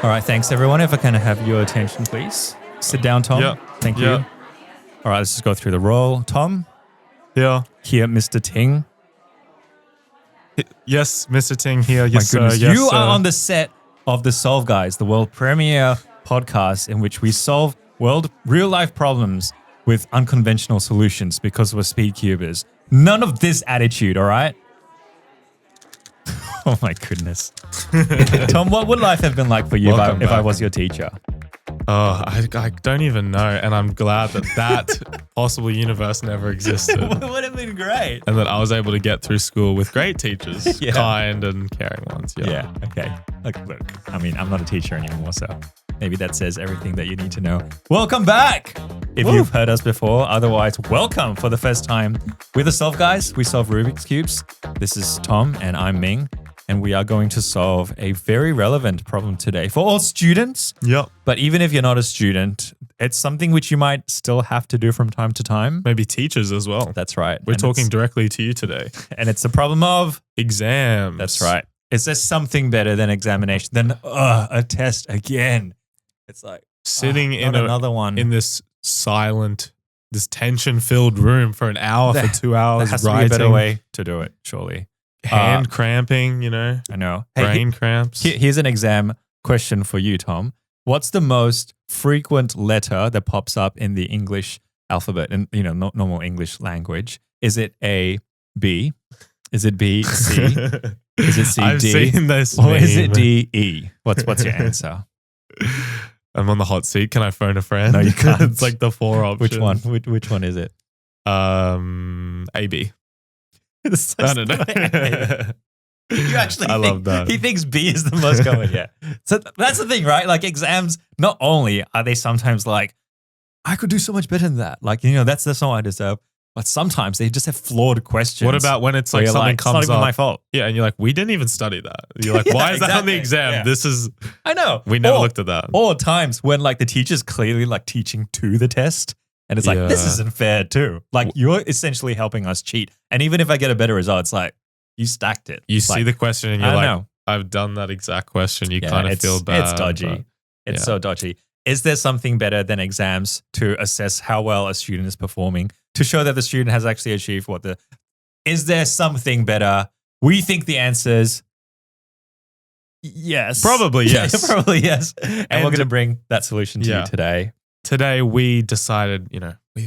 All right, thanks everyone. If I can have your attention, please. Sit down, Tom. Yeah. Thank you. Yeah. All right, let's just go through the roll. Tom, Yeah. here, Mr. Ting. Yes, Mr. Ting here. My Yes, goodness, sir. Yes, you sir. are on the set of the Solve Guys, the world premiere podcast in which we solve real-life problems with unconventional solutions because we're speed cubers. None of this attitude, all right? Oh my goodness. Tom, what would life have been like for you if I was your teacher? Oh, I don't even know. And I'm glad that possible universe never existed. It would have been great. And that I was able to get through school with great teachers, Yeah. kind and caring ones. Yeah, okay. Look, I mean, I'm not a teacher anymore, so maybe that says everything that you need to know. Welcome back! If Woo. you've heard us before, otherwise, welcome for the first time. We're the Solve Guys. We solve Rubik's Cubes. This is Tom and I'm Ming, and we are going to solve a very relevant problem today for all students. Yep. But even if you're not a student, it's something which you might still have to do from time to time. Maybe teachers as well. That's right. We're talking directly to you today. And it's the problem of Exams. That's right. Is there something better than examination, than a test again? It's like Sitting in another one. in this silent, this tension-filled room for an hour, for 2 hours, there has to writing, be a better way to do it, surely. hand cramping, I know. Hey, brain cramps. here's an exam question for you, Tom. What's the most frequent letter that pops up in the English alphabet, in normal English language? Is it A, B? Is it B, C? Is it C, I've D? seen this Or is it meme. D, E? What's your answer? I'm on the hot seat. Can I phone a friend? No, you can't. It's like the 4 options. Which one? Which one is it? AB. It's so I don't know. stupid. You actually I love that. He thinks B is the most common, yeah. So that's the thing, right? Like exams, not only are they sometimes like, I could do so much better than that. Like, that's not what I deserve. But sometimes they just have flawed questions. What about when it's where like you're something it's comes not even up? my fault. Yeah, and you're like, we didn't even study that. You're like, Yeah, why is that on the exactly. exam? Yeah. This is, I know. we never looked at that. Or times when like the teacher's clearly like teaching to the test. And it's like, this Yeah. isn't fair too. Like you're essentially helping us cheat. And even if I get a better result, it's like, you stacked it. You It's see like, the question and I you're don't like, know. I've done that exact question. You Yeah, kind of it's- feel bad. It's dodgy. but- It's yeah. so dodgy. Is there something better than exams to assess how well a student is performing, to show that the student has actually achieved is there something better? We think the answer is yes. Probably yes. Probably yes. And we're And- going to bring that solution to Yeah. you today. Today we decided,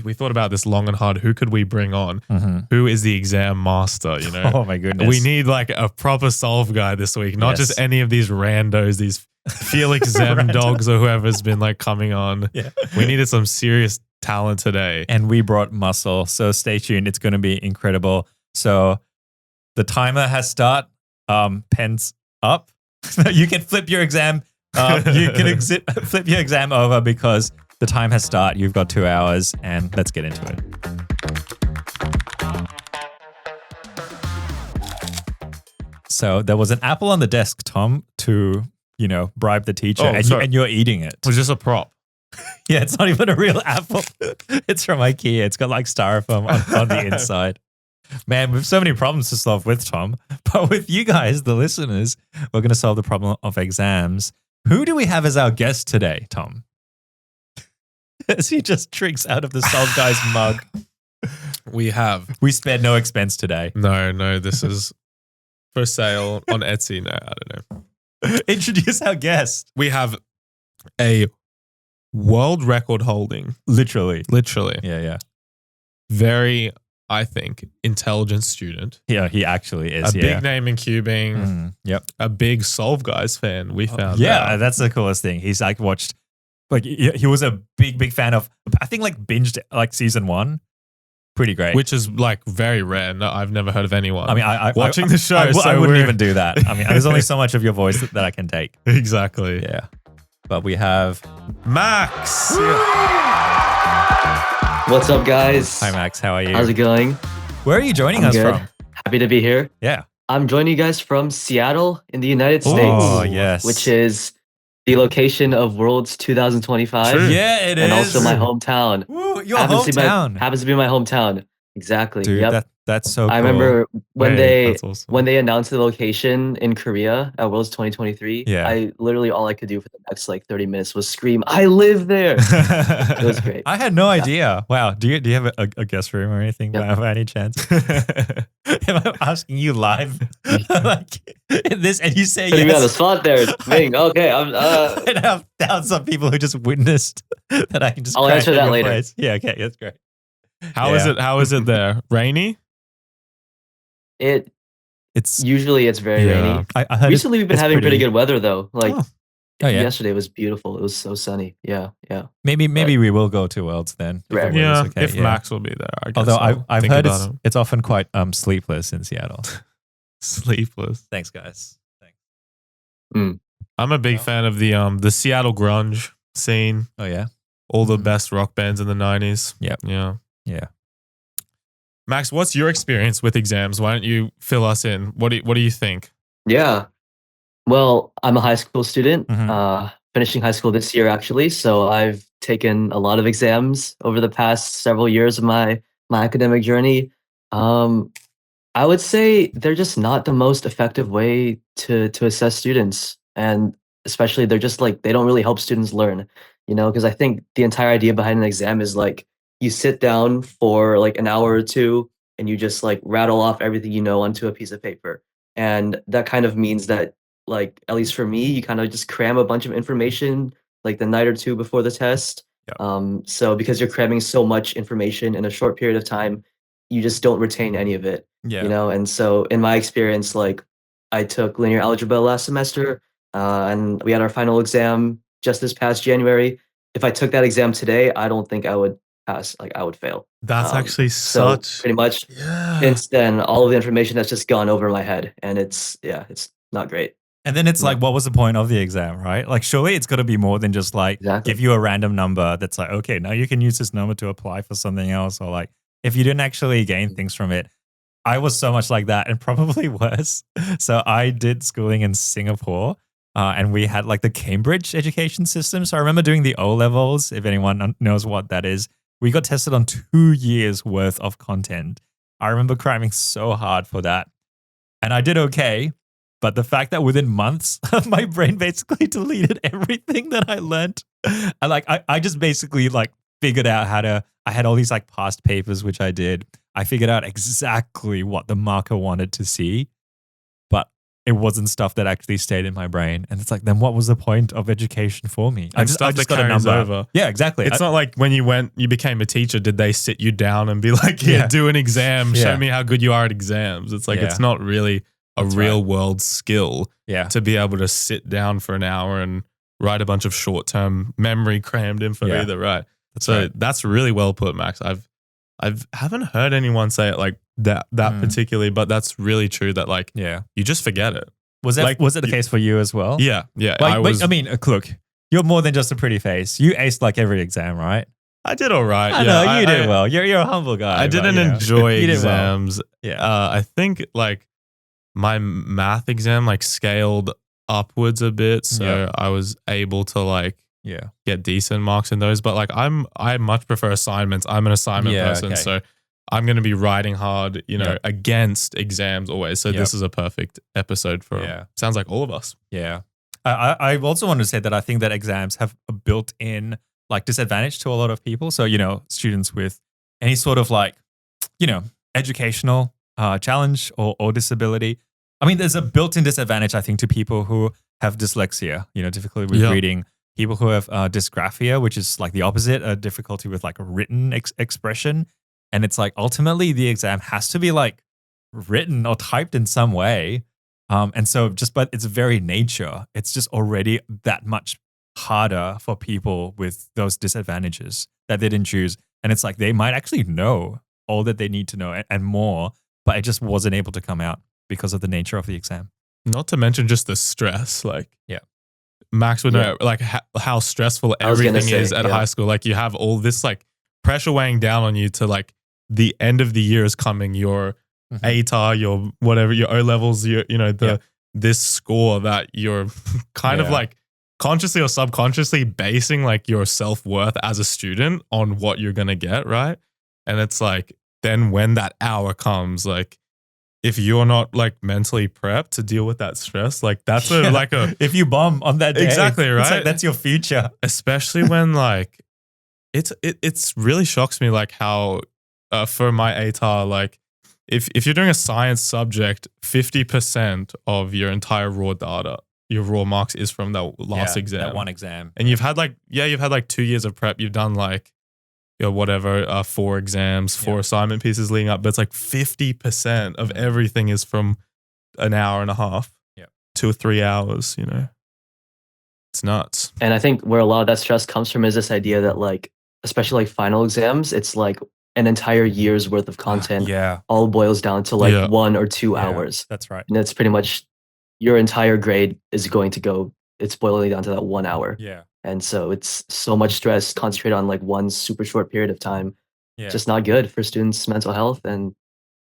we thought about this long and hard. Who could we bring on? Mhm. Who is the exam master? Oh my goodness. We need like a proper solve guy this week, not Yes. just any of these randos, these Felix Zem Random. dogs or whoever's been like coming on. Yeah. We needed some serious talent today. And we brought muscle. So stay tuned. It's going to be incredible. So the timer has start. Pens up. You can flip your exam. You can flip your exam over because the time has start. You've got 2 hours and let's get into it. So there was an apple on the desk, Tom, to, bribe the teacher sorry. and you're eating it. It was just a prop. Yeah, it's not even a real apple. It's from IKEA. It's got like styrofoam on the inside. Man, we have so many problems to solve with Tom. But with you guys, the listeners, we're going to solve the problem of exams. Who do we have as our guest today, Tom? As he just drinks out of the Solve Guys mug. We have. We spared no expense today. No, this is for sale on Etsy. No, I don't know. Introduce our guest. We have a world record holding, Literally. literally, very, I think, intelligent student. Yeah, he actually is. A big name in cubing. Yep. A big Solve Guys fan. We found Yeah, out. that's the coolest thing. He's like watched, like he was a big fan of, I think like binged like season 1. Pretty great. Which is like very rare. No, I've never heard of anyone. I mean, I watching the show. I so wouldn't we're- even do that. I mean, there's only so much of your voice that I can take. Exactly. Yeah. But we have Max. What's up, guys? Hi Max, how are you? How's it going? Where are you joining I'm us good. from? Happy to be here. Yeah. I'm joining you guys from Seattle in the United States, Oh, yes. which is the location of Worlds 2025, True. Yeah, it is. and also my hometown. Woo, your happens To hometown. be my hometown. exactly. Dude, Yep. that's so I cool. remember when Wait, that's awesome. they announced the location in Korea at Worlds 2023. Yeah. I literally all I could do for the next like 30 minutes was scream, "I live there!" It was great. I had no Yeah. idea. Wow. Do you have a guest room or anything Yep. by any chance? Am I asking you live like this and you say Putting me on the yes? spot there, Ming. Okay, I'm. I have thousands of people who just witnessed that I can just I'll crash answer in that your later. face. Yeah, okay, that's great. How is it? How is it there? Rainy? It's Usually it's very rainy. I heard Recently we've been it's having pretty pretty. good weather though. Like Oh, oh yeah. yesterday was beautiful. It was so sunny. Yeah, yeah. Maybe But we will go to Worlds then. If the Rare. weather's Yeah, okay. if Yeah. Max will be there, I guess. Although I'll I've think heard about it. it's often quite sleepless in Seattle. Sleepless. Thanks, guys. Thanks. I'm a big Oh. fan of the Seattle grunge scene. Oh yeah. All the Mhm. best rock bands in the 90s. Yep. Yeah. Yeah. Max, what's your experience with exams? Why don't you fill us in? What do you think? Yeah. Well, I'm a high school student, Mhm. finishing high school this year actually. So I've taken a lot of exams over the past several years of my academic journey. Um, I would say they're just not the most effective way to assess students, and especially they're just like they don't really help students learn. Because I think the entire idea behind an exam is like you sit down for like an hour or two and you just like rattle off everything you know onto a piece of paper. And that kind of means that like at least for me, you kind of just cram a bunch of information like the night or two before the test. Yep. So because you're cramming so much information in a short period of time, you just don't retain any of it. Yeah. And so in my experience, like I took linear algebra last semester, and we had our final exam just this past January. If I took that exam today, I don't think I would pass. Like I would fail. That's actually So such pretty much yeah. since then, all of the information has just gone over my head, and it's not great. And then it's Yeah. like, what was the point of the exam, right? Like, surely it's got to be more than just like Exactly. give you a random number that's like, okay, now you can use this number to apply for something else. Or like, if you didn't actually gain things from it, I was so much like that and probably worse. So I did schooling in Singapore and we had like the Cambridge education system. So I remember doing the O levels, if anyone knows what that is. We got tested on 2 years worth of content. I remember cramming so hard for that. And I did okay. But the fact that within months, my brain basically deleted everything that I learned. And like, I just basically like figured out I had all these like past papers, which I did. I figured out exactly what the marker wanted to see, but it wasn't stuff that actually stayed in my brain. And it's like, then what was the point of education for me? I And just stuff that got a carries number. over. Yeah, exactly. It's not like when you became a teacher, did they sit you down and be like, yeah, Yeah. do an exam, show Yeah. me how good you are at exams. It's like, Yeah. it's not really a That's real right. world skill Yeah. to be able to sit down for an hour and write a bunch of short term memory crammed info Yeah. either, right? That's So right. that's really well put, Max. I haven't heard anyone say it like that particularly, but that's really true that like Yeah. you just forget it. Was it the case for you as well? Yeah. Like, I mean, look, you're more than just a pretty face. You aced like every exam, right? I did all right. I know you did well. You're a humble guy. I but, didn't you know, enjoy you did well. exams. Yeah. I think like my math exam like scaled upwards a bit, so Yeah. I was able to like Yeah. get decent marks in those. But like I much prefer assignments. I'm an assignment Yeah, person, okay. so I'm going to be writing hard, Yeah. against exams always. So Yep. this is a perfect episode for Yeah. sounds like all of us. Yeah. I also wanted to say that I think that exams have a built-in like disadvantage to a lot of people. So, students with any sort of like, educational challenge or disability. I mean, there's a built-in disadvantage, I think, to people who have dyslexia, difficulty with Yeah. reading, people who have dysgraphia, which is like the opposite, a difficulty with like a written expression. And it's like ultimately the exam has to be like written or typed in some way. And so but its very nature, it's just already that much harder for people with those disadvantages that they didn't choose. And it's like they might actually know all that they need to know and more, but it just wasn't able to come out because of the nature of the exam. Not to mention just the stress. Like, Yeah. Max would know like how stressful I was gonna everything is say, at yeah. high school. Like, you have all this like pressure weighing down on you to like the end of the year is coming. Your Mhm. ATAR, your whatever, your O levels, this score that you're kind of Yeah. like consciously or subconsciously basing like your self-worth as a student on what you're gonna get, right? And it's like then when that hour comes, like if you're not like mentally prepped to deal with that stress, like that's like a if you bomb on that day, exactly right. It's like that's your future. Especially when like it's really shocks me like how for my ATAR, like if you're doing a science subject, 50% of your entire raw data, your raw marks is from that last exam. That one exam. And you've had like 2 years of prep. You've done like whatever, 4 exams, 4 assignment pieces leading up, but it's like 50% of everything is from an hour and a half, 2 or 3 hours, you know. It's nuts. And I think where a lot of that stress comes from is this idea that like, especially like final exams, it's like an entire year's worth of content all boils down to like 1 or 2 hours. That's right. And that's pretty much your entire grade is going to go, it's boiling down to that 1 hour. Yeah. And so it's so much stress concentrated on like one super short period of time. Just not good for students' mental health. And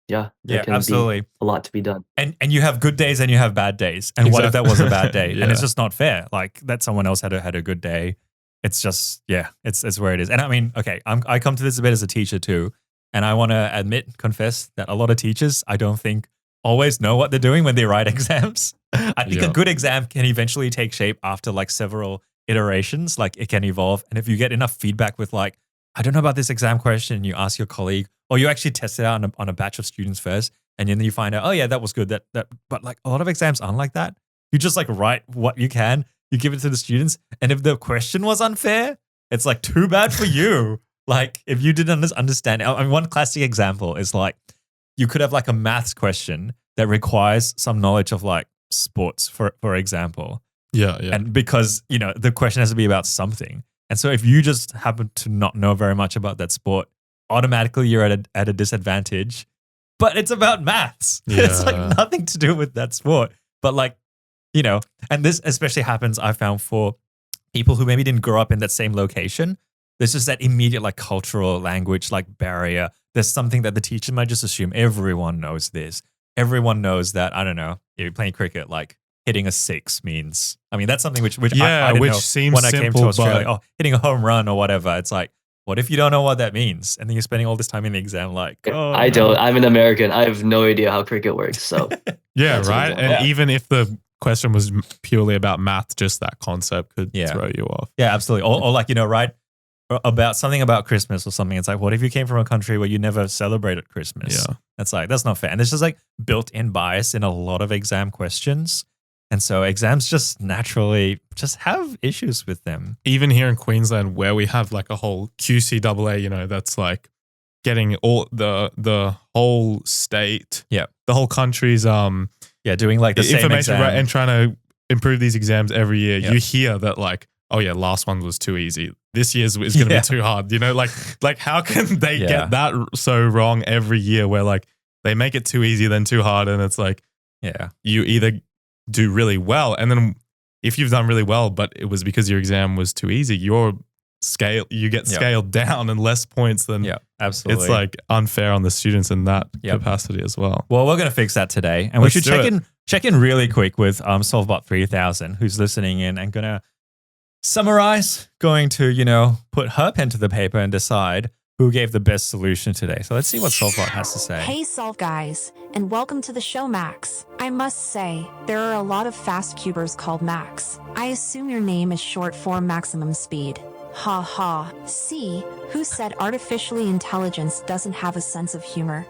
there can absolutely be a lot to be done. And you have good days and you have bad days. And what if that was a bad day? And it's just not fair. Like that someone else had a good day. It's just, it's where it is. And I mean, okay, I come to this a bit as a teacher too. And I want to confess that a lot of teachers, I don't think always know what they're doing when they write exams. I think a good exam can eventually take shape after like several iterations. Like it can evolve. And if you get enough feedback with like, I don't know about this exam question, you ask your colleague, or you actually test it out on a batch of students first, and then you find out, oh yeah, that was good. But like a lot of exams aren't like that. You just like write what you can, you give it to the students, and if the question was unfair, it's like too bad for you. Like if you didn't understand, I mean, one classic example is like you could have like a maths question that requires some knowledge of like sports, for example. Yeah. And because, you know, the question has to be about something. And so if you just happen to not know very much about that sport, automatically you're at a disadvantage. But it's about maths. Yeah. It's like nothing to do with that sport. But like, you know, and this especially happens, I found, for people who maybe didn't grow up in that same location. There's just that immediate like cultural language like barrier. There's something that the teacher might just assume everyone knows this. Everyone knows that, I don't know, you're playing cricket, like hitting a 6 means, I mean, that's something which I didn't know seems when I came to simple, Australia. Oh, hitting a home run or whatever. It's like, what if you don't know what that means? And then you're spending all this time in the exam like, oh, I don't. I'm an American. I have no idea how cricket works. So yeah, right. And even if the question was purely about math, just that concept could throw you off. Yeah, absolutely. Or like, you know, right, about something about Christmas or something. It's like, what if you came from a country where you never celebrated Christmas? Yeah. That's like, that's not fair. And there's just like built-in bias in a lot of exam questions. And so exams just naturally just have issues with them. Even here in Queensland, where we have like a whole QCAA, you know, that's like getting all the whole state, the whole country's doing like the same information exam. right, and trying to improve these exams every year. You hear that like, oh yeah, last one was too easy. This year's is going to be too hard. You know, like how can they get that so wrong every year? Where like they make it too easy, then too hard, and it's like, you either do really well, and then if you've done really well, but it was because your exam was too easy, you get scaled down and less points than absolutely. It's like unfair on the students in that capacity as well. Well, we're going to fix that today, and we should check in really quick with Sbot 3000, who's listening in and going to summarize, going to, you know, put her pen to the paper and decide who gave the best solution today. So let's see what Sbot has to say. Hey Solve guys, and welcome to the show, Max. I must say, there are a lot of fast cubers called Max. I assume your name is short for maximum speed. Ha ha. See, who said artificially intelligence doesn't have a sense of humor?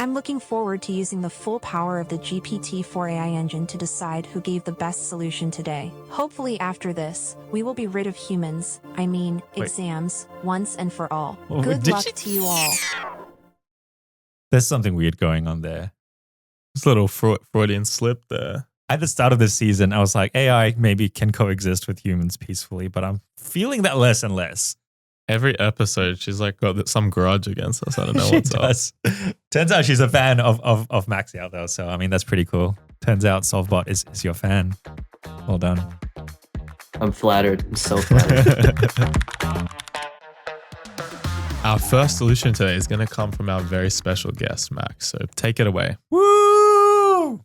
I'm looking forward to using the full power of the GPT-4 AI engine to decide who gave the best solution today. Hopefully after this, we will be rid of humans, exams, once and for all. Good luck to you all. There's something weird going on there. This little Freudian slip there. At the start of this season, I was like, AI maybe can coexist with humans peacefully, but I'm feeling that less and less. Every episode, she's like got some grudge against us. I don't know what's up. Turns out she's a fan of Max out though. So, I mean, that's pretty cool. Turns out Sbot is your fan. Well done. I'm flattered. I'm so flattered. Our first solution today is going to come from our very special guest, Max. So take it away. Woo!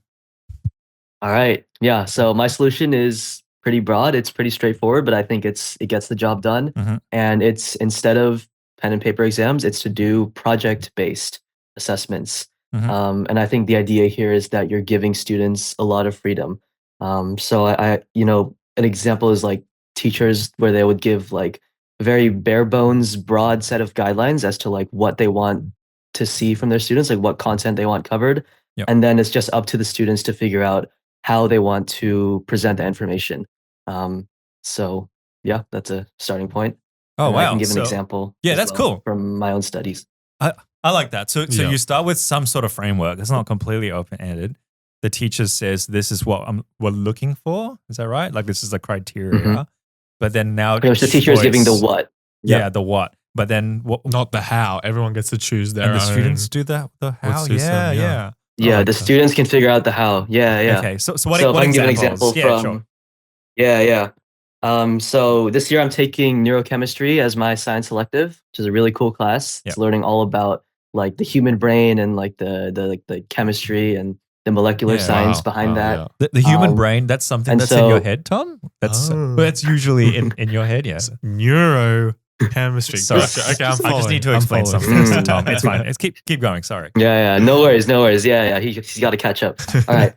All right. Yeah. So my solution is pretty broad. It's pretty straightforward, but I think it gets the job done. Mm-hmm. And it's, instead of pen and paper exams. It's to do project-based assessments. Mhm. And I think the idea here is that you're giving students a lot of freedom. So an example is like teachers where they would give like a very bare bones, broad set of guidelines as to like what they want to see from their students, like what content they want covered. Yep. And then it's just up to the students to figure out how they want to present the information. So yeah, that's a starting point. Oh, And wow. I can give an So- example. Yeah, as that's cool. From my own studies. I like that. So Yeah. you start with some sort of framework. It's not completely open-ended. The teacher says, this is what we're looking for. Is that right? Like, this is the criteria. Mhm. But then now Pretty much the teacher is giving the choice- what. Yeah, Yep. the what. But then what? Not the how. Everyone gets to choose their And the own. students do the how. suits Yeah, them, yeah. yeah. Yeah, like the that. students can figure out the how. Yeah, yeah. Okay. So what, So if what I can give an examples? example Yeah, from sure. yeah. So this year I'm taking neurochemistry as my science elective, which is a really cool class. It's Yep. learning all about like the human brain and like the chemistry and the molecular Yeah. science Wow, behind wow, that. yeah. The human Um, brain, that's something and that's in your so- head, Tom? That's Oh. that's usually in your head, yeah. Neurochemistry. Sorry. Gotcha. Okay, I'm I following. just need to I'm explain following. something to Mm. Tom. It's fine. It's keep going. Sorry. Yeah. No worries. Yeah. He's got to catch up. All right.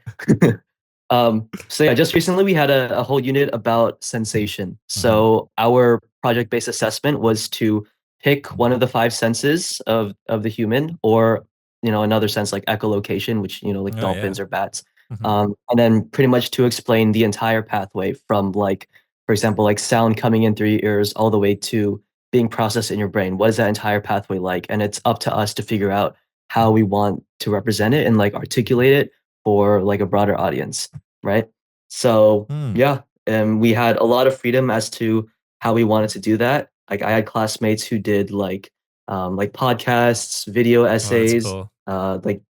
So yeah, just recently we had a whole unit about sensation. So our project-based assessment was to pick one of the 5 senses of the human, or another sense like echolocation, which like Oh, dolphins or bats, Mhm. and then pretty much to explain the entire pathway from like, for example, like sound coming in through your ears all the way to being processed in your brain. What is that entire pathway like? And it's up to us to figure out how we want to represent it and like articulate it for like a broader audience, right? So Hmm. yeah, and we had a lot of freedom as to how we wanted to do that. Like I had classmates who did like podcasts, video Oh, that's essays, cool. like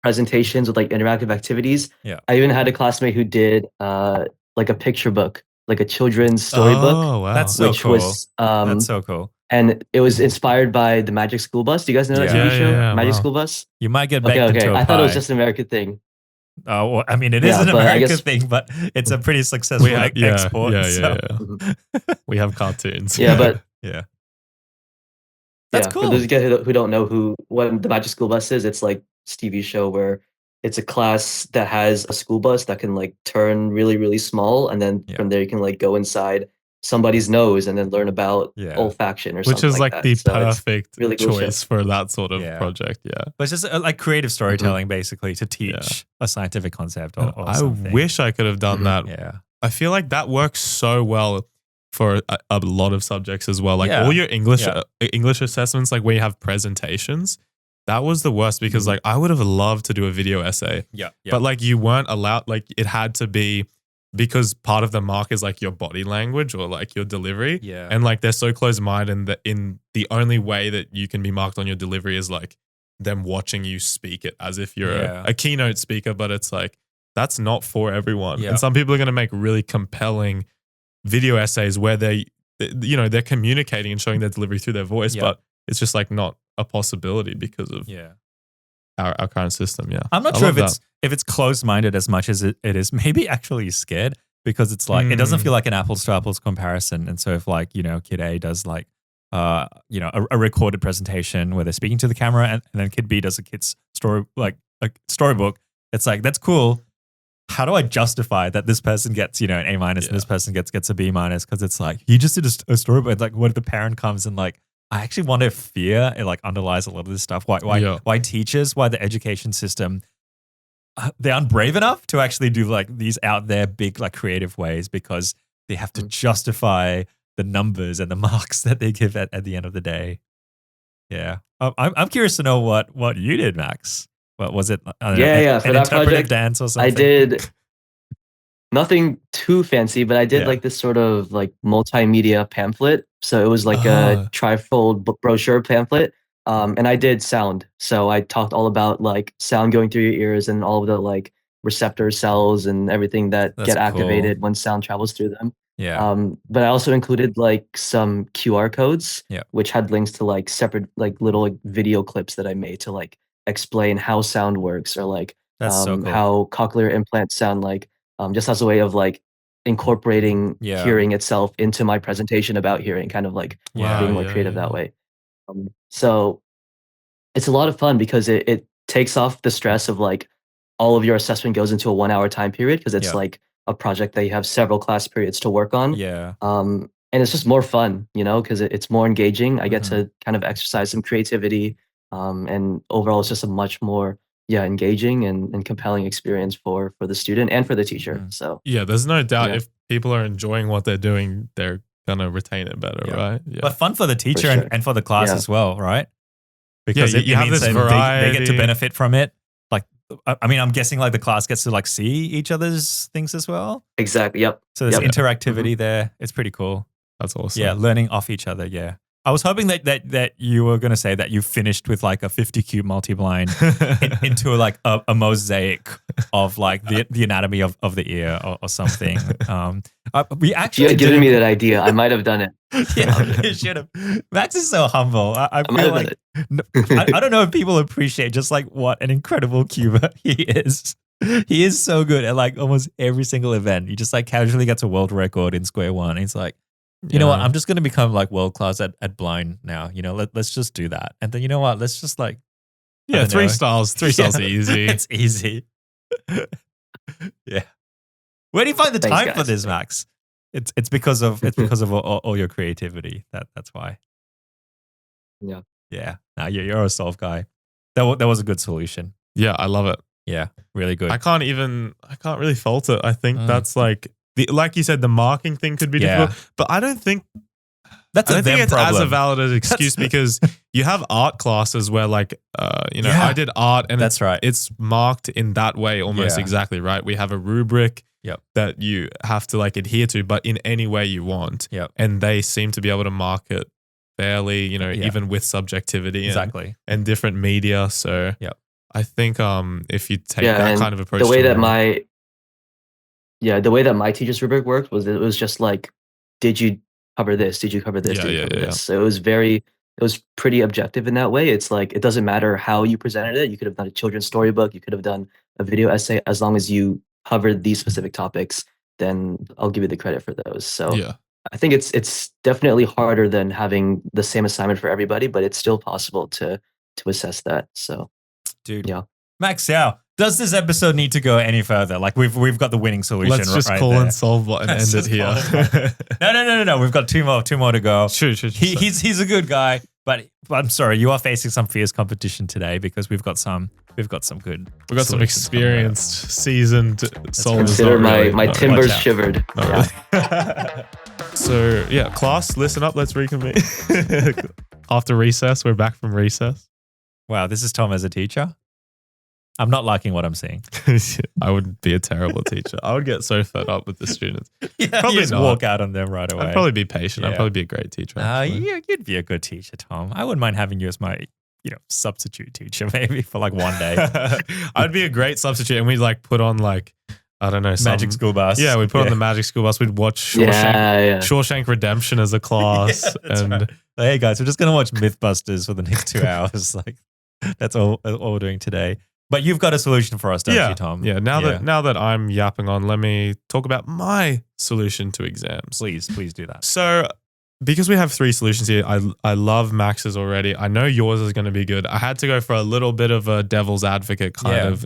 presentations with like interactive activities. Yeah. I even had a classmate who did like a picture book, like a children's storybook, Oh, wow. That's so which cool. was That's so cool. and it was inspired by the Magic School Bus. Do you guys know that Yeah. TV show, Yeah, Magic wow. School Bus? You might get baked Okay. into a I thought it was pie. just an American thing. Well, I mean, it is Yeah, an but I American guess- thing, but it's a pretty successful export. so- We have cartoons. Yeah, but yeah. That's yeah, cool. for those guys who don't know what the Magic School Bus is, it's like this TV show where it's a class that has a school bus that can like turn really, really small, and then Yeah. from there you can like go inside somebody's nose and then learn about Yeah. olfaction or Which something is like that. the So it's perfect really cool show. choice for that sort of Yeah. project. Yeah. But it's just like creative storytelling, basically, to teach a scientific concept or I something. wish I could have done that. Yeah. I feel like that works so well for a lot of subjects as well. Like Yeah. all your English Yeah. English assessments, like where you have presentations, that was the worst because like I would have loved to do a video essay, Yeah. but like you weren't allowed. Like it had to be because part of the mark is like your body language or like your delivery. Yeah. And like they're so close minded that in the only way that you can be marked on your delivery is like them watching you speak it as if you're Yeah. a keynote speaker, but it's like that's not for everyone. Yeah. And some people are going to make really compelling video essays where they're communicating and showing their delivery through their voice, Yeah. but it's just like not a possibility because of yeah. our current system. Yeah. I'm not I sure love if it's closed minded as much as it is. Maybe actually scared because it's like it doesn't feel like an apples to apples comparison. And so if like kid A does like a recorded presentation where they're speaking to the camera, and then kid B does a kid's story like a storybook, it's like that's cool. How do I justify that this person gets an A minus and this person gets a B minus? Because it's like you just did a storybook. Like what if the parent comes and like I actually wonder if fear it like underlies a lot of this stuff. Why teachers, why the education system, they aren't brave enough to actually do like these out there big like creative ways because they have to justify the numbers and the marks that they give at the end of the day. Yeah, I'm curious to know what you did, Max. What was it? I don't know, For an that interpretive project, dance or something. I did nothing too fancy, but I did Yeah. like this sort of like multimedia pamphlet. So it was like a trifold brochure pamphlet. And I did sound. So I talked all about like sound going through your ears and all of the like receptor cells and everything that That's get cool. activated when sound travels through them. Yeah. But I also included like some QR codes, Yeah. which had links to like separate like little like, video clips that I made to like explain how sound works or like That's so cool. how cochlear implants sound like, just as a way of like incorporating Yeah. hearing itself into my presentation about hearing, kind of like Wow, being more creative that way. So it's a lot of fun because it takes off the stress of like all of your assessment goes into a 1 hour time period because it's Yeah. like a project that you have several class periods to work on. Yeah. And it's just more fun, because it's more engaging. I get Mhm. to kind of exercise some creativity. And overall, it's just a much more, engaging and compelling experience for the student and for the teacher. Mhm. So, Yeah, there's no doubt Yeah. if people are enjoying what they're doing, they're gonna retain it better, Yeah. right? Yeah. But fun for the teacher sure. and for the class Yeah. as well, right? Because you have means this that they get to variety. benefit from it. Like, I mean, I'm guessing like the class gets to like see each other's things as well. Exactly. Yep. So there's Yep. interactivity there. It's pretty cool. That's awesome. Yeah, learning off each other. Yeah. I was hoping that you were going to say that you finished with like a 50 cube multi-blind into like a mosaic of like the anatomy of the ear or something. We If actually you had given did me that idea, I might have done it. Yeah, you should have. Max is so humble. I I might feel have like done I don't know if people appreciate just like what an incredible cuber he is. He is so good at like almost every single event. He just like casually gets a world record in square one. He's like, you know what? I'm just going to become like world class at blind now. Let's just do that. And then you know what? Let's just like I Yeah, don't three know. styles. Three styles are easy. It's easy. Yeah. Where do you find the Thanks, time for guys. this, Max? It's because of all your creativity. That's why. Yeah. Yeah. No, you're a solve guy. That was a good solution. Yeah, I love it. Yeah. Really good. I can't really fault it. I think Mm. that's like like you said, the marking thing could be Yeah. difficult, but I don't think That's I a don't think them it's problem. as a valid an excuse because you have art classes where like Yeah. I did art and That's right. it's marked in that way almost Yeah. exactly, right? We have a rubric Yep. that you have to like adhere to, but in any way you want. Yep. And they seem to be able to mark it fairly, Yeah. even with subjectivity Exactly. and different media. So Yep. I think if you take Yeah, that and kind of approach the way to that learning- the way that my teacher's rubric worked was it was just like, did you cover this? Did you cover this? Yeah, Did you yeah, cover yeah, this? So it was pretty objective in that way. It's like, it doesn't matter how you presented it. You could have done a children's storybook. You could have done a video essay. As long as you covered these specific topics, then I'll give you the credit for those. So yeah. I think it's definitely harder than having the same assignment for everybody, but it's still possible to assess that. So Dude. Yeah. Max Siauw, does this episode need to go any further? Like we've got the winning solution. Let's just right call there. and solve and Let's end it just here. No. We've got two more to go. Sure. He's a good guy, but I'm sorry, you are facing some fierce competition today because we've got some good. We've got some solutions coming up. experienced, seasoned solvers. consider not really, my not timbers Watch out. shivered. Not Yeah. really. So yeah, class, listen up. Let's reconvene. After recess, we're back from recess. Wow, this is Tom as a teacher. I'm not liking what I'm seeing. I would be a terrible teacher. I would get so fed up with the students. Yeah, Probably you just not. walk out on them right away. I'd probably be patient. I'd Yeah. probably be a great teacher. actually. You'd be a good teacher, Tom. I wouldn't mind having you as my, substitute teacher maybe for like one day. I'd be a great substitute, and we'd like put on like I don't know Magic school bus. Yeah, we'd put on the Magic School Bus. We'd watch Shawshank, Yeah. Shawshank Redemption as a class, Yeah, that's and right. Hey guys, we're just gonna watch MythBusters for the next 2 hours. Like that's all we're doing today. But you've got a solution for us, don't you, Tom? Yeah. Now that I'm yapping on, let me talk about my solution to exams. please do that. So, because we have 3 solutions here, I love Max's already. I know yours is going to be good. I had to go for a little bit of a devil's advocate kind of,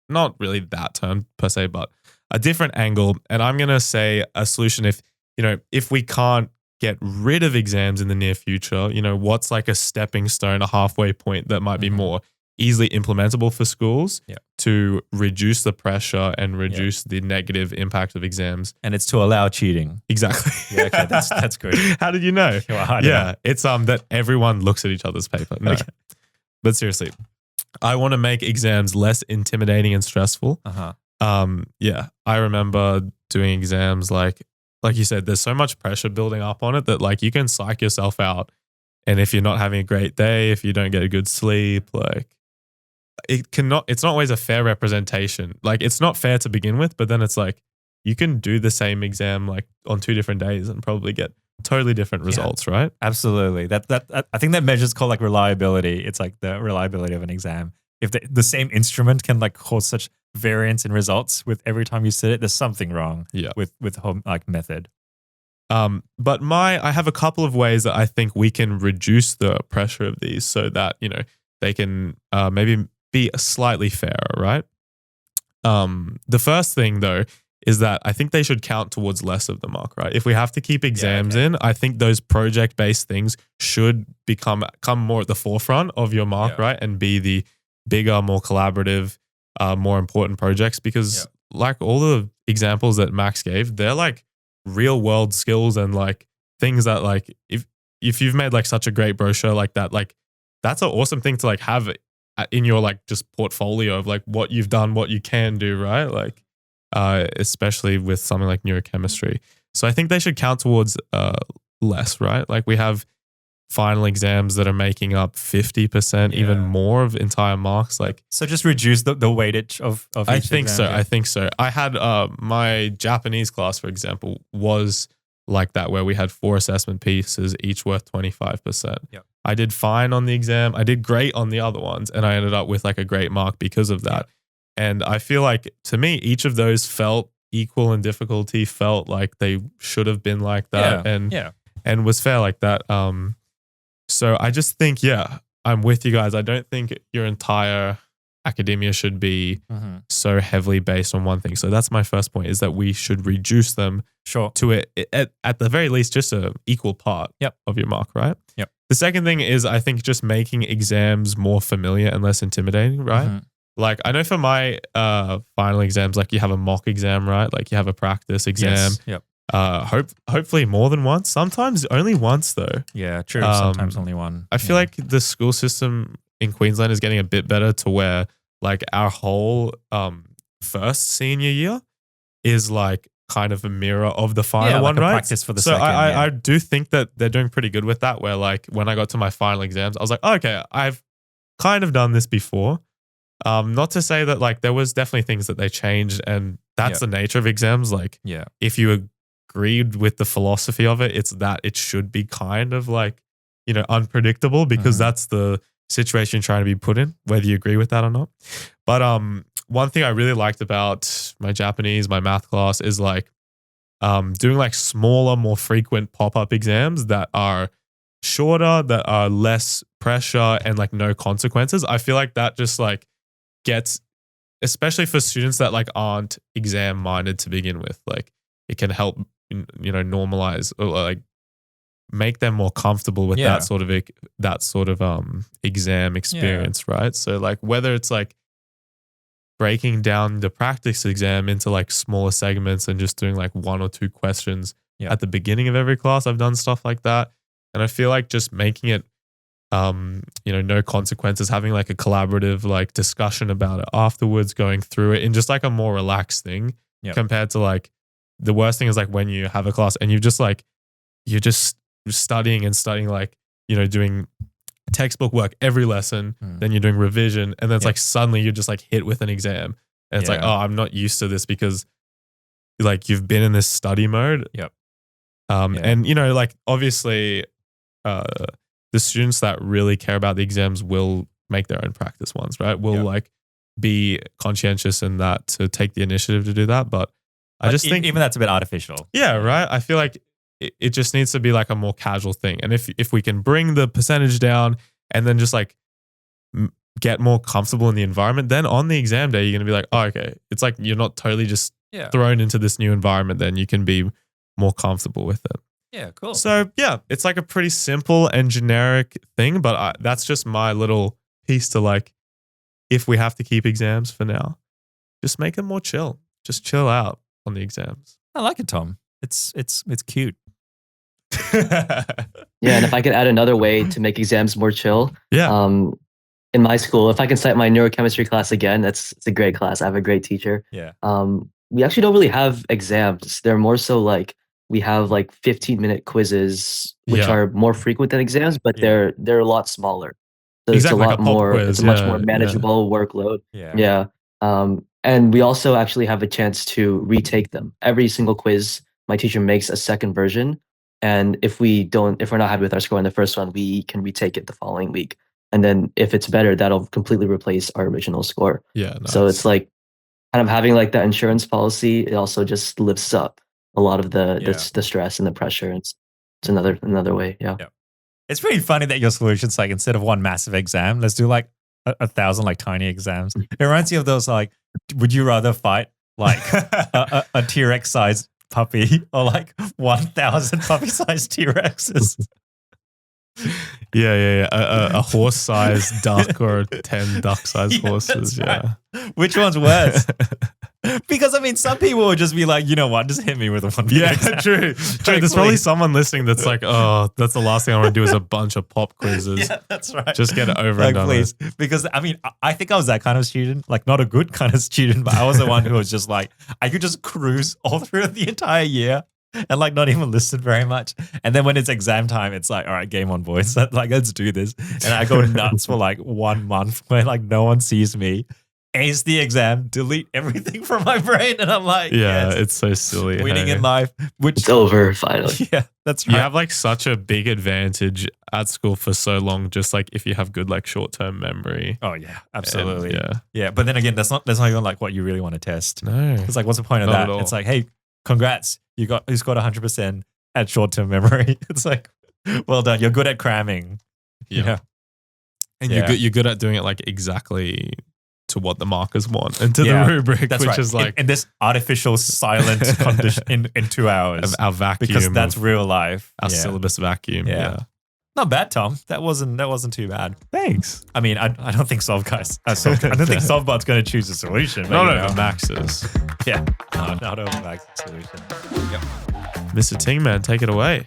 not really that term per se, but a different angle. And I'm going to say a solution if we can't get rid of exams in the near future, what's like a stepping stone, a halfway point that might be more easily implementable for schools to reduce the pressure and reduce the negative impact of exams. And it's to allow cheating. Exactly. Yeah, okay, that's good. How did you know? Well, I don't know. It's that everyone looks at each other's paper. No. Okay. But seriously, I want to make exams less intimidating and stressful. Uh-huh. I remember doing exams like you said, there's so much pressure building up on it that like you can psych yourself out. And if you're not having a great day, if you don't get a good sleep, like it's not always a fair representation. Like it's not fair to begin with, but then it's like you can do the same exam like on 2 different days and probably get totally different results, right? Absolutely. That I think that measure's called like reliability. It's like the reliability of an exam. If the same instrument can like cause such variance in results with every time you sit it, there's something wrong with home like method. But I have a couple of ways that I think we can reduce the pressure of these so that, they can maybe be slightly fairer, right? The first thing though is that I think they should count towards less of the mark, right? If we have to keep exams in, I think those project-based things should come more at the forefront of your mark, right? And be the bigger, more collaborative, more important projects, because like all the examples that Max gave, they're like real world skills and like things that like if you've made like such a great brochure like that, like that's an awesome thing to like have in your like just portfolio of like what you've done, what you can do, right? Like especially with something like neurochemistry. So I think they should count towards less, right? Like we have final exams that are making up 50%, even more of entire marks. Like, so just reduce the weightage of I each think exam, so. I think so. I had my Japanese class, for example, was like that, where we had 4 assessment pieces, each worth 25%. Yep. I did fine on the exam. I did great on the other ones, and I ended up with like a great mark because of that. And I feel like, to me, each of those felt equal in difficulty, felt like they should have been like that, and was fair like that. So I just think, I'm with you guys. I don't think your entire academia should be so heavily based on one thing. So that's my first point, is that we should reduce them to it at the very least just an equal part of your mark, right? Yep. The second thing is, I think, just making exams more familiar and less intimidating, right? Like I know for my final exams, like you have a mock exam, right? Like you have a practice exam. Yes. Yep. Hopefully more than once. Sometimes only once though. Yeah, true. Sometimes only one. I feel like the school system in Queensland is getting a bit better to where like our whole first senior year is like kind of a mirror of the final one, like a right? practice for the so second. I do think that they're doing pretty good with that, where like when I got to my final exams, I was like, oh, okay, I've kind of done this before. Not to say that like there was definitely things that they changed, and that's the nature of exams. Like if you agreed with the philosophy of it, it's that it should be kind of like, unpredictable, because that's the situation you're trying to be put in, whether you agree with that or not. But one thing I really liked about my Japanese, my math class, is like doing like smaller, more frequent pop-up exams that are shorter, that are less pressure and like no consequences. I feel like that just like gets, especially for students that like aren't exam minded to begin with, like it can help normalize or like make them more comfortable with that sort of exam experience, right? So like whether it's like breaking down the practice exam into like smaller segments and just doing like 1 or 2 questions at the beginning of every class, I've done stuff like that. And I feel like just making it no consequences, having like a collaborative like discussion about it afterwards, going through it in just like a more relaxed thing, compared to like the worst thing is like when you have a class and you're just studying like, doing textbook work every lesson, then you're doing revision, and then it's like suddenly you're just like hit with an exam, and it's like, oh, I'm not used to this, because like you've been in this study mode. And like obviously the students that really care about the exams will make their own practice ones, right? Will like be conscientious in that, to take the initiative to do that. But I just think even that's a bit artificial. Yeah, right. I feel like it just needs to be like a more casual thing. And if we can bring the percentage down and then just like get more comfortable in the environment, then on the exam day, you're going to be like, oh, okay. It's like you're not totally just thrown into this new environment. Then you can be more comfortable with it. Yeah, cool. So yeah, it's like a pretty simple and generic thing, but that's just my little piece to like, if we have to keep exams for now, just make them more chill. Just chill out on the exams. I like it, Tom. It's cute. Yeah, and if I could add another way to make exams more chill, in my school, if I can cite my neurochemistry class again, it's a great class. I have a great teacher. Yeah. We actually don't really have exams. They're more so like we have like 15-minute quizzes, which are more frequent than exams, but they're a lot smaller. So it's a lot more. Quiz. It's a much more manageable workload. Yeah. And we also actually have a chance to retake them. Every single quiz, my teacher makes a second version. And if we're not happy with our score in the first one, we can retake it the following week. And then if it's better, that'll completely replace our original score. Yeah. Nice. So it's like kind of having like that insurance policy. It also just lifts up a lot of the Yeah. the stress and the pressure. It's another way. Yeah. Yeah. It's pretty funny that your solution's like instead of one massive exam, let's do like 1,000 like tiny exams. It reminds you of those like, would you rather fight like a T-Rex sized puppy or like 1,000 puppy sized T-Rexes? Yeah. A horse-sized duck or 10 duck-sized horses. that's Yeah. right. Which one's worse? Because I mean, some people would just be like, you know what, just hit me with one. Yeah, exam. true. There's probably someone listening that's like, oh, that's the last thing I want to do is a bunch of pop quizzes. Yeah, that's right. Just get it over like, and done please. with. Because I mean, I think I was that kind of student, like not a good kind of student, but I was the one who was just like, I could just cruise all through the entire year and like not even listen very much. And then when it's exam time, it's like, all right, game on, boys. Like, let's do this. And I go nuts for like 1 month where like no one sees me. Ace the exam, delete everything from my brain, and I'm like, Yeah, yes, it's so silly. winning hey? in life. Which It's over finally. yeah, that's You right. have like such a big advantage at school for so long, just like if you have good like short-term memory. Oh yeah, absolutely. And, Yeah, but then again, that's not even like what you really want to test. No. It's like, what's the point of Not that? at all. It's like, hey, congrats, you scored 100% at short-term memory. It's like, well done, you're good at cramming. Yeah. Yeah. And Yeah. you're good at doing it like exactly to what the markers want and to Yeah, the rubric, That's which right. is like in this artificial silent condition in 2 hours, our vacuum, because that's of real life. our Yeah. syllabus vacuum. Yeah. Yeah. Not bad, Tom. That wasn't too bad. Thanks. I mean, I don't think I don't think Sbot's going to choose a solution. But, Not you know, over Max's. Yeah, no, not over Max's solution. Yep. Mr. Tingman, take it away.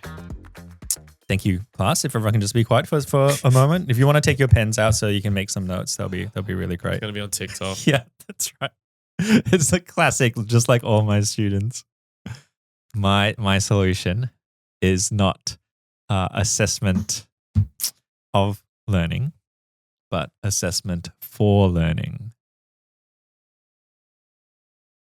Thank you, class. If everyone can just be quiet for a moment. If you want to take your pens out so you can make some notes, that'll be really great. It's gonna be on TikTok. Yeah, that's right. It's a classic, just like all my students. My solution is not assessment of learning, but assessment for learning.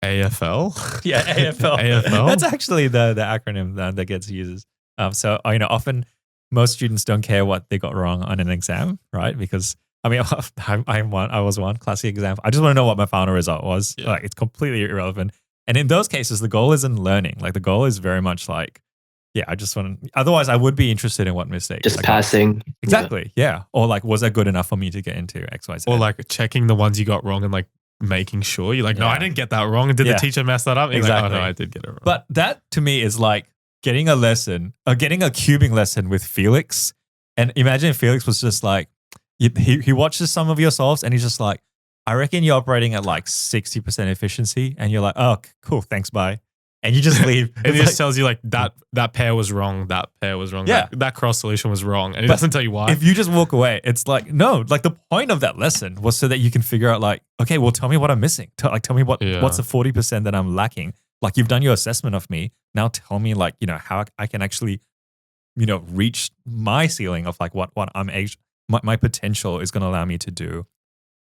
AFL. Yeah, AFL. AFL? That's actually the acronym that gets used. So often most students don't care what they got wrong on an exam, right? Because I mean, I was one classic exam. I just want to know what my final result was. Yeah. Like, it's completely irrelevant. And in those cases, the goal isn't learning. Like, the goal is very much like, yeah, I just want to. Otherwise, I would be interested in what mistake. Just like, passing. Exactly. Yeah. Or like, was that good enough for me to get into X, Y, Z? Or like checking the ones you got wrong and like making sure you're like, no, Yeah. I didn't get that wrong. Did Yeah. the teacher mess that up? And you're Exactly. like, oh no, I did get it wrong. But that to me is like getting a cubing lesson with Felix. And imagine if Felix was just like, he watches some of your solves and he's just like, I reckon you're operating at like 60% efficiency. And you're like, oh, cool, thanks, bye. And you just leave. and It's he just like, tells you like that pair was wrong, that pair was wrong, Yeah. that cross solution was wrong. And he But doesn't tell you why. if you just walk away, it's like, no, like the point of that lesson was so that you can figure out like, okay, well, tell me what I'm missing. Tell me Yeah. what's the 40% that I'm lacking. Like, you've done your assessment of me. Now tell me like, how I can actually, reach my ceiling of like what my potential is going to allow me to do.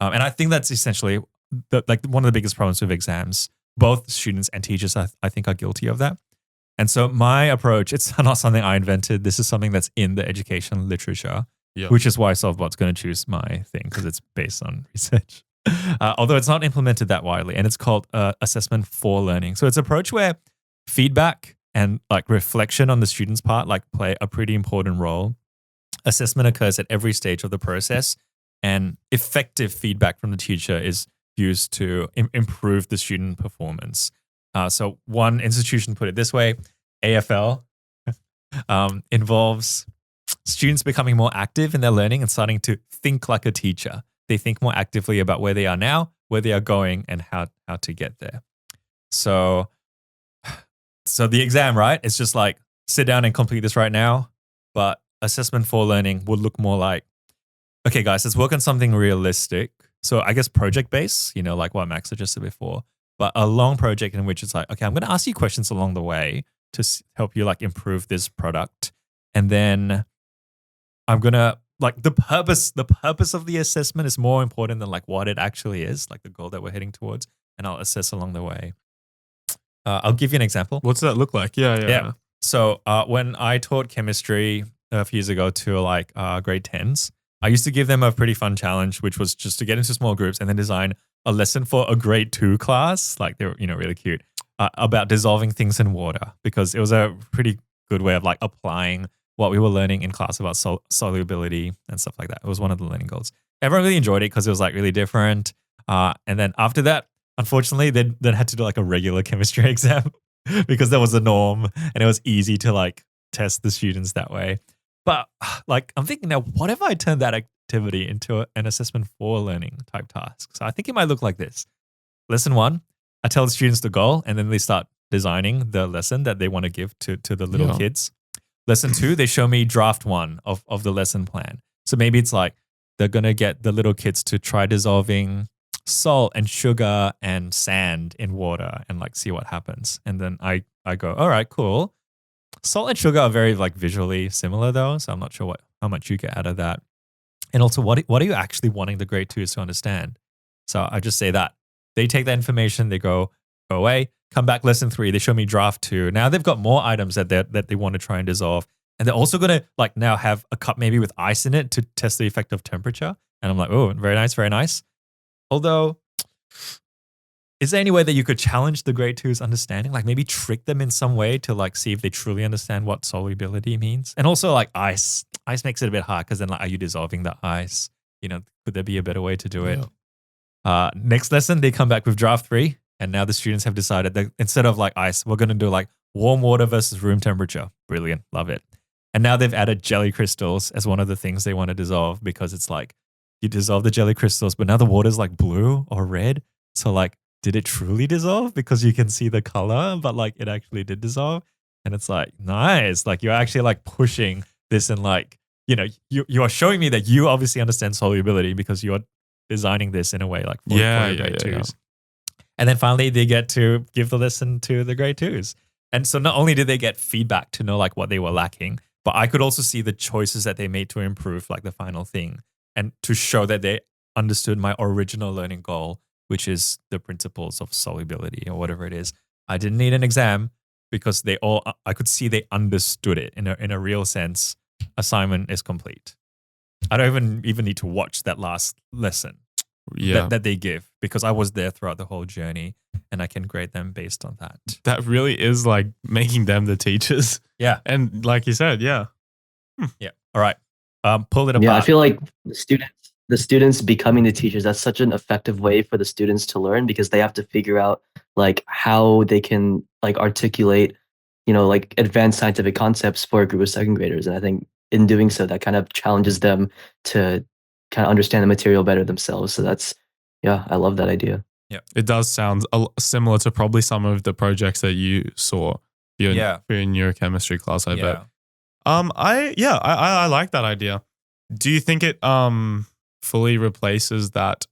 And I think that's essentially one of the biggest problems with exams. Both students and teachers, I think, are guilty of that. And so my approach, it's not something I invented. This is something that's in the education literature, Yeah. which is why Sbot's going to choose my thing, because it's based on research. Although it's not implemented that widely, and it's called assessment for learning. So it's an approach where feedback and like reflection on the student's part like play a pretty important role. Assessment occurs at every stage of the process, and effective feedback from the teacher is used to improve the student performance. So one institution put it this way: AFL involves students becoming more active in their learning and starting to think like a teacher. They think more actively about where they are now, where they are going, and how to get there. So the exam, right? It's just like, sit down and complete this right now. But assessment for learning would look more like, okay, guys, let's work on something realistic. So I guess project-based, like what Max suggested before, but a long project in which it's like, okay, I'm going to ask you questions along the way to help you like improve this product. And then I'm going to like the purpose of the assessment is more important than like what it actually is, like the goal that we're heading towards. And I'll assess along the way. I'll give you an example. What's that look like? Yeah. So when I taught chemistry a few years ago to like grade 10s, I used to give them a pretty fun challenge, which was just to get into small groups and then design a lesson for a grade 2 class. Like, they were, really cute. about dissolving things in water, because it was a pretty good way of like applying what we were learning in class about solubility and stuff like that. It was one of the learning goals. Everyone really enjoyed it because it was like really different. And then after that, unfortunately, they then had to do like a regular chemistry exam because that was the norm and it was easy to like test the students that way. But like I'm thinking now, what if I turned that activity into an assessment for learning type task? So I think it might look like this. Lesson 1, I tell the students the goal and then they start designing the lesson that they want to give to the little kids. Lesson 2, they show me draft 1 of the lesson plan. So maybe it's like they're going to get the little kids to try dissolving salt and sugar and sand in water and like see what happens. And then I go, all right, cool. Salt and sugar are very like visually similar though. So I'm not sure how much you get out of that. And also what are you actually wanting the grade 2s to understand? So I just say that. They take that information, they go away, come back lesson 3, they show me draft 2. Now they've got more items that they want to try and dissolve. And they're also going to like now have a cup maybe with ice in it to test the effect of temperature. And I'm like, oh, very nice, very nice. Although, is there any way that you could challenge the grade 2's understanding? Like maybe trick them in some way to like see if they truly understand what solubility means? And also like ice. Ice makes it a bit hard because then like, are you dissolving the ice? You know, could there be a better way to do it? Next lesson, they come back with draft 3. And now the students have decided that instead of like ice, we're going to do like warm water versus room temperature. Brilliant. Love it. And now they've added jelly crystals as one of the things they want to dissolve, because it's like you dissolve the jelly crystals, but now the water's like blue or red. So like, did it truly dissolve? Because you can see the color, but like it actually did dissolve. And it's like, nice. Like you're actually like pushing this and like, you know, you are showing me that you obviously understand solubility because you're designing this in a way like for grade 2s. And then finally they get to give the lesson to the grade 2s. And so not only did they get feedback to know like what they were lacking, but I could also see the choices that they made to improve like the final thing and to show that they understood my original learning goal, which is the principles of solubility or whatever it is. I didn't need an exam because I could see they understood it in a real sense. Assignment is complete. I don't even need to watch that last lesson that they give, because I was there throughout the whole journey and I can grade them based on that. That really is like making them the teachers. Yeah. And like you said, yeah. Yeah. All right. Pull it apart. Yeah, I feel like the students becoming the teachers, that's such an effective way for the students to learn, because they have to figure out like how they can like articulate, you know, like advanced scientific concepts for a group of second graders. And I think in doing so, that kind of challenges them to kind of understand the material better themselves. So I love that idea. Yeah, it does sound similar to probably some of the projects that you saw in your neurochemistry class, I bet. I like that idea. Do you think it fully replaces that?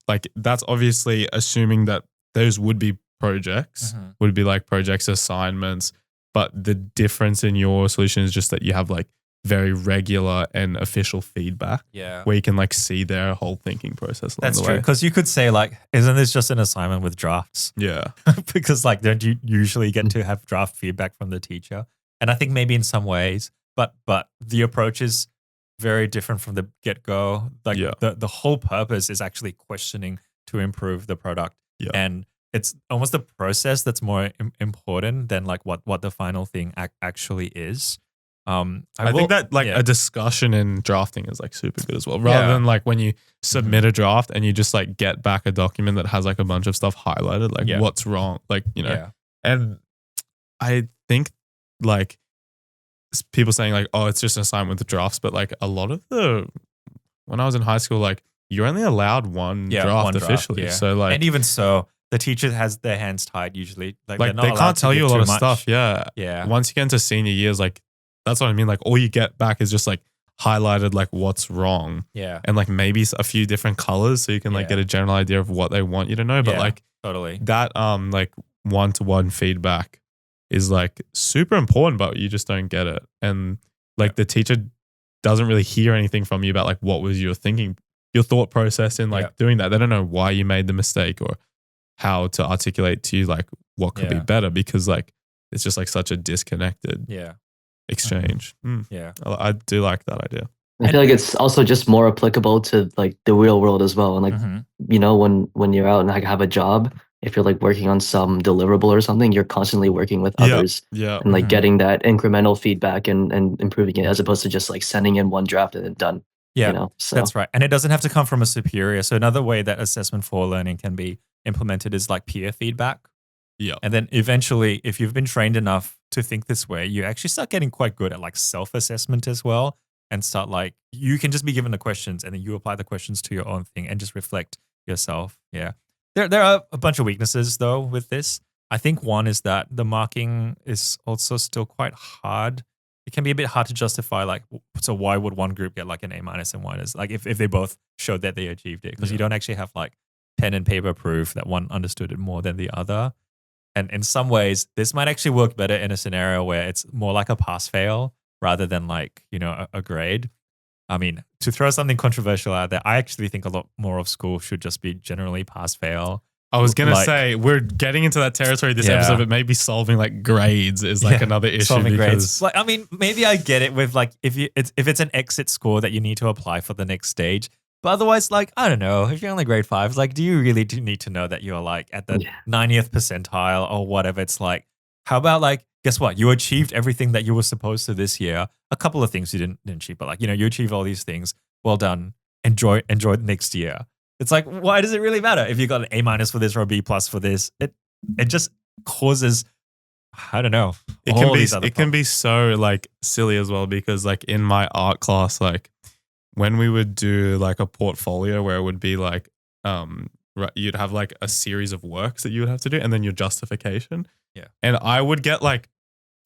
Like, that's obviously assuming that those would be projects, would be like projects, assignments, but the difference in your solution is just that you have like very regular and official feedback, where you can like see their whole thinking process along That's the true, way. because you could say like, isn't this just an assignment with drafts? Yeah. Because like, don't you usually get to have draft feedback from the teacher? And I think maybe in some ways, but the approach is very different from the get-go. Like the whole purpose is actually questioning to improve the product. Yeah. And it's almost the process that's more important than like what the final thing actually is. I think that like a discussion in drafting is like super good as well, rather than like when you submit a draft and you just like get back a document that has like a bunch of stuff highlighted, like what's wrong, like, you know. And I think like people saying like, oh, it's just an assignment with the drafts, but like a lot of when I was in high school, like you're only allowed one draft officially. So like, and even so, the teacher has their hands tied usually. Like they can't tell you a lot of stuff. Yeah. Once you get into senior years, like that's what I mean. Like all you get back is just like highlighted like what's wrong. Yeah. And like maybe a few different colors so you can like get a general idea of what they want you to know. But like totally that like one-to-one feedback is like super important, but you just don't get it. And like the teacher doesn't really hear anything from you about like what was your thinking, your thought process in like doing that. They don't know why you made the mistake or how to articulate to you like what could be better, because like it's just like such a disconnected exchange. Yeah, I do like that idea. I feel like it's also just more applicable to like the real world as well. And like, you know, when you're out and like have a job, if you're like working on some deliverable or something, you're constantly working with others and like getting that incremental feedback and improving it, as opposed to just like sending in one draft and then done. Yeah, so that's right. And it doesn't have to come from a superior. So another way that assessment for learning can be implemented is like peer feedback. Yeah. And then eventually, if you've been trained enough to think this way, you actually start getting quite good at like self-assessment as well, and start like, you can just be given the questions and then you apply the questions to your own thing and just reflect yourself. Yeah. There are a bunch of weaknesses though with this. I think one is that the marking is also still quite hard. It can be a bit hard to justify, like, so why would one group get like an A- and one is like if they both showed that they achieved it, because you don't actually have like pen and paper proof that one understood it more than the other. And in some ways, this might actually work better in a scenario where it's more like a pass-fail rather than like, a grade. I mean, to throw something controversial out there, I actually think a lot more of school should just be generally pass-fail. I was going to say, we're getting into that territory this episode, but maybe solving like grades is like another issue. Solving grades. Like, I mean, maybe I get it with like, if it's an exit score that you need to apply for the next stage. But otherwise, like, I don't know, if you're only grade 5, like, do you really need to know that you're like at the 90th percentile or whatever? It's like, how about like, guess what? You achieved everything that you were supposed to this year. A couple of things you didn't achieve, but like, you achieve all these things. Well done. Enjoy next year. It's like, why does it really matter if you got an A- for this or a B+ for this? It just causes, I don't know. It can be so like silly as well, because like in my art class, like when we would do like a portfolio where it would be like, you'd have like a series of works that you would have to do and then your justification. Yeah. And I would get like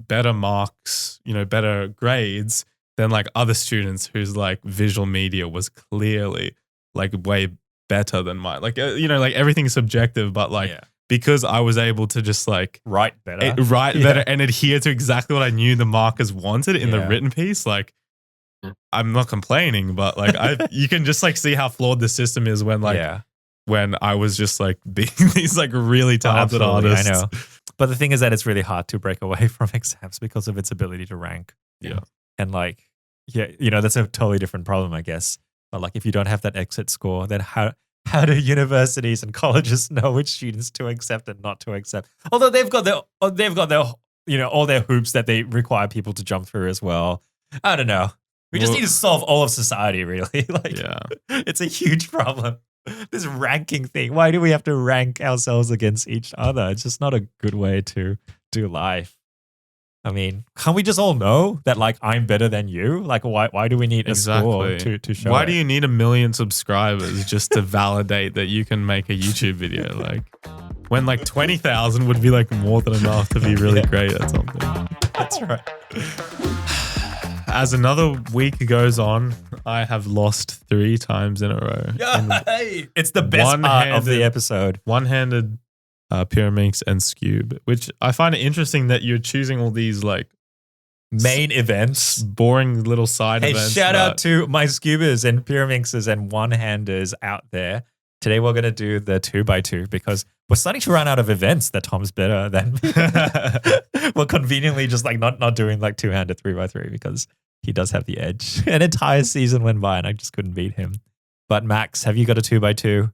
better marks, better grades than like other students whose like visual media was clearly like way better than mine. Like, like everything's subjective, but like because I was able to just like write better and adhere to exactly what I knew the markers wanted in the written piece, like I'm not complaining, but like you can just like see how flawed the system is when like when I was just like being these like really talented artists. I know. But the thing is that it's really hard to break away from exams because of its ability to rank. Yeah. And like, that's a totally different problem, I guess. But like, if you don't have that exit score, then how do universities and colleges know which students to accept and not to accept? Although they've got their all their hoops that they require people to jump through as well. I don't know. We just need to solve all of society, really. Like, it's a huge problem. This ranking thing. Why do we have to rank ourselves against each other? It's just not a good way to do life. I mean, can't we just all know that like I'm better than you? Like, why do we need a score to show? Why do you need 1 million subscribers just to validate that you can make a YouTube video? Like, when like 20,000 would be like more than enough to be really great at something. That's right. As another week goes on, I have lost 3 times in a row. Yay! It's the best part of the episode. One-handed Pyraminx and Scube, which I find it interesting that you're choosing all these like main events, boring little side events. Shout out to my Scubers and Pyraminxes and one-handers out there. Today we're going to do the 2x2 because we're starting to run out of events that Tom's better than. We're conveniently just like not doing like two-handed 3x3 because he does have the edge. An entire season went by and I just couldn't beat him. But Max, have you got a 2x2?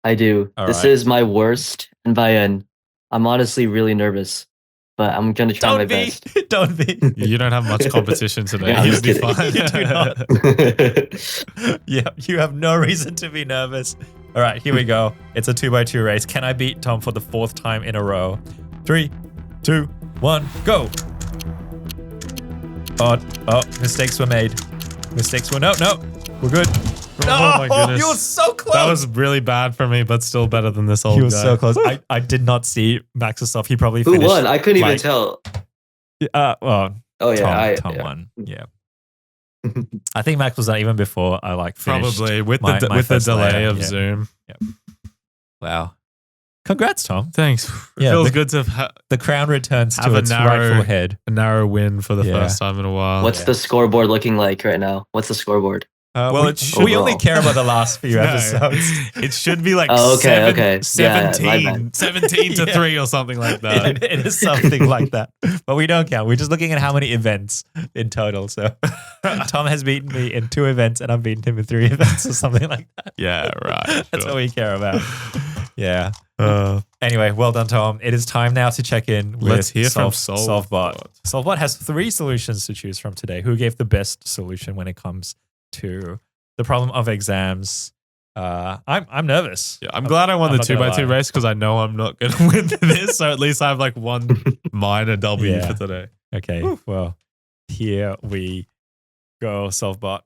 I do. This is my worst, and by I'm honestly really nervous, but I'm going to try my best. Don't be. You don't have much competition today. You'll be fine. You do not. Yeah, you have no reason to be nervous. All right, here we go. It's a 2x2 race. Can I beat Tom for the 4th time in a row? 3, 2, 1, go. Oh, mistakes were made. No, we're good. Oh my goodness. You were so close. That was really bad for me, but still better than this old guy. He was so close. I did not see Max's stuff. He probably finished. Who won? I couldn't even tell. Tom yeah. won. Yeah. I think Max was on even before I like finished. Probably with the delay of Zoom. Yeah. Wow. Congrats, Tom. Thanks. It feels good to the crown returns to its rightful head. A narrow win for the first time in a while. What's the scoreboard looking like right now? What's the scoreboard? We only care about the last few episodes. It should be like 17 to 3 or something like that. It is something like that. But we don't count. We're just looking at how many events in total. So Tom has beaten me in 2 events and I've beaten him in 3 events or something like that. Yeah, right. That's what we care about. Yeah. Anyway, well done, Tom. It is time now to check in with Let's hear from Sbot. Sbot has 3 solutions to choose from today. Who gave the best solution when it comes to the problem of exams? I'm nervous. Yeah, I'm glad I won the 2x2 race because I know I'm not going to win this. So at least I have like one minor W for today. Okay. Woo. Well, here we go, Sbot.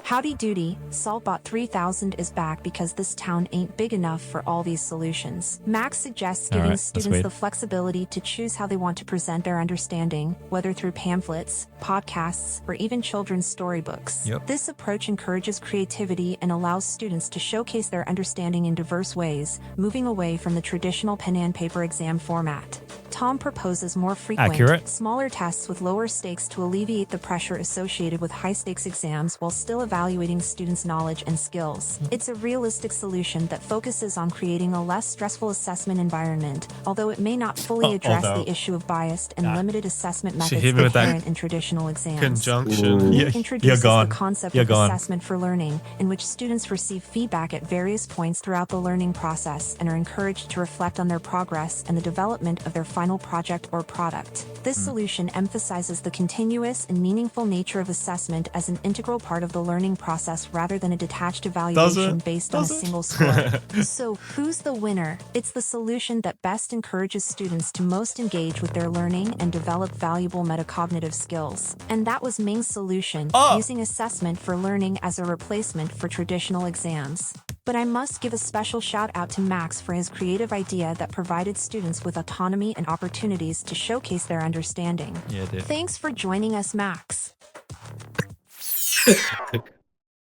Howdy doody, Sbot 3000 is back because this town ain't big enough for all these solutions. Max suggests giving students the flexibility to choose how they want to present their understanding, whether through pamphlets, podcasts, or even children's storybooks. Yep. This approach encourages creativity and allows students to showcase their understanding in diverse ways, moving away from the traditional pen and paper exam format. Tom proposes more frequent, smaller tests with lower stakes to alleviate the pressure associated with high-stakes exams while still evaluating students' knowledge and skills. It's a realistic solution that focuses on creating a less stressful assessment environment, although it may not fully address the issue of biased and limited assessment methods inherent in traditional exams. Conjunction. It introduces the concept of assessment for learning, in which students receive feedback at various points throughout the learning process and are encouraged to reflect on their progress and the development of their final project or product. This solution emphasizes the continuous and meaningful nature of assessment as an integral part of the learning process rather than a detached evaluation based on a single score. So, who's the winner? It's the solution that best encourages students to most engage with their learning and develop valuable metacognitive skills. And that was Ming's solution, using assessment for learning as a replacement for traditional exams. But I must give a special shout out to Max for his creative idea that provided students with autonomy and opportunities to showcase their understanding. Yeah, dude. Thanks for joining us, Max.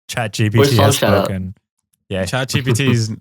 ChatGPT has spoken. Yeah, ChatGPT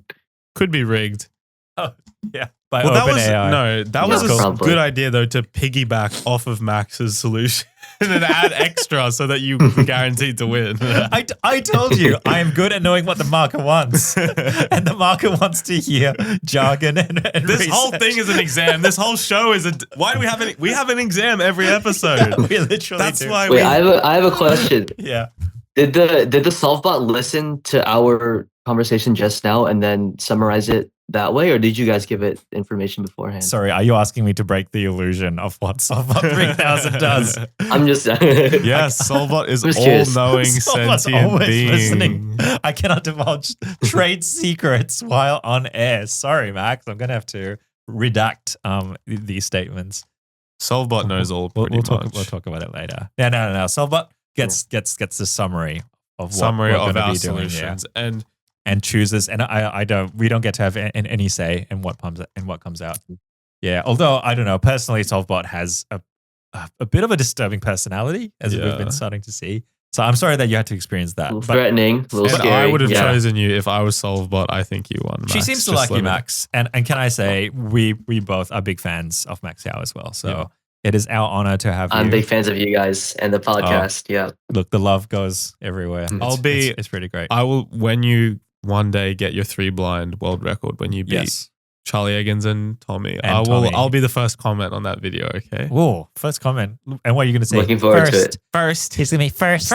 could be rigged. Oh, yeah. By Well, OpenAI. that was a good idea though to piggyback off of Max's solution and add extra so that you were guaranteed to win. I told you I am good at knowing what the marker wants, and the marker wants to hear jargon and this research. whole thing is an exam. This whole show is why do we have an exam every episode? We literally That's do. why. Wait, I have a question. Yeah. Did the Sbot listen to our conversation just now and then summarize it that way, or did you guys give it information beforehand? Sorry, are you asking me to break the illusion of what Sbot 3000 does? I'm just Yes, Sbot is all-knowing Sbot's sentient always being. listening. I cannot divulge trade secrets while on air. Sorry, Max. I'm gonna have to redact these statements. Sbot knows all pretty much. We'll talk about it later. No. Sbot gets the summary of what Summary we're of gonna our be doing, solutions and chooses, and we don't get to have any say in what comes out. Yeah, although I don't know, personally, Sbot has a bit of a disturbing personality, as we've been starting to see. So I'm sorry that you had to experience that. a little threatening, a little And scary. I would have chosen you if I was Sbot. I think you won, Max. She seems to like you, Max, and can I say we both are big fans of Max Siauw as well. So it is our honor to have you. I'm big fans of you guys and the podcast. Yeah. Look, the love goes everywhere. It's pretty great. I will, when you one day get your 3 blind world record, when you beat Charlie Eggins and Tommy, I'll be the first comment on that video. Okay. Whoa, first comment. And what are you going to say? Looking forward to it. First. He's going to be first.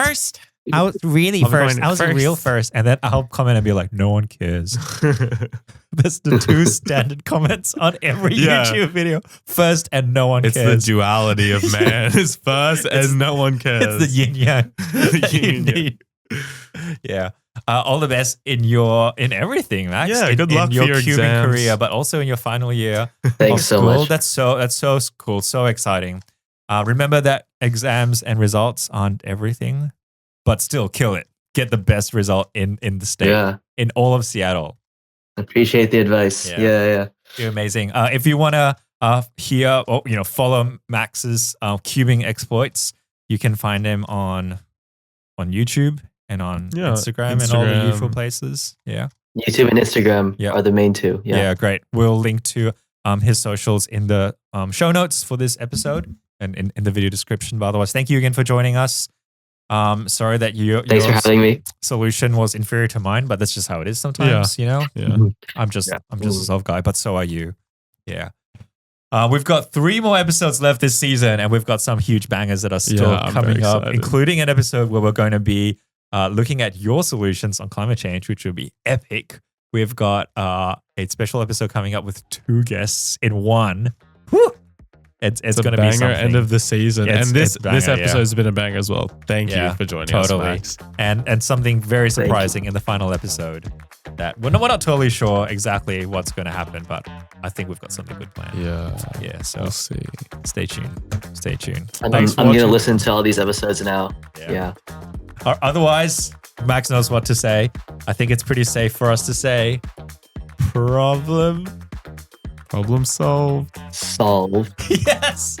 I was really first. I was a real first. And then I'll comment and be like, no one cares. That's the 2 standard comments on every YouTube video. First and no one cares. It's the duality of man. It's first and no one cares. It's the yin yang. The yin yang. Yeah. All the best in everything, Max. Yeah, good luck in your for your cubing exams. career, but also in your final year. Thanks of so school. much. That's so cool, so exciting. Remember that exams and results aren't everything, but still kill it. Get the best result in the state, in all of Seattle. Appreciate the advice. Yeah. You're amazing. If you want to hear or follow Max's cubing exploits, you can find him on YouTube and on Instagram and all the usual places. Yeah. YouTube and Instagram are the main 2. Yeah, great. We'll link to his socials in the show notes for this episode and in the video description. But otherwise, thank you again for joining us. Sorry that Thanks for having me. Solution was inferior to mine, but that's just how it is sometimes, Yeah. I'm just a self guy, but so are you. Yeah. We've got 3 more episodes left this season, and we've got some huge bangers that are still coming up, including an episode where we're going to be looking at your solutions on climate change, which will be epic. we've got a special episode coming up with 2 guests in one. Whew! It's going to be something. End of the season. Yeah, and this banger, episode has been a banger as well. Thank you for joining us, Max. And something very surprising in the final episode that we're not totally sure exactly what's going to happen, but I think we've got something good planned. Yeah. So we'll see. Stay tuned. I'm going to listen to all these episodes now. Yeah. Otherwise, Max knows what to say. I think it's pretty safe for us to say problem solved. Solved. Yes.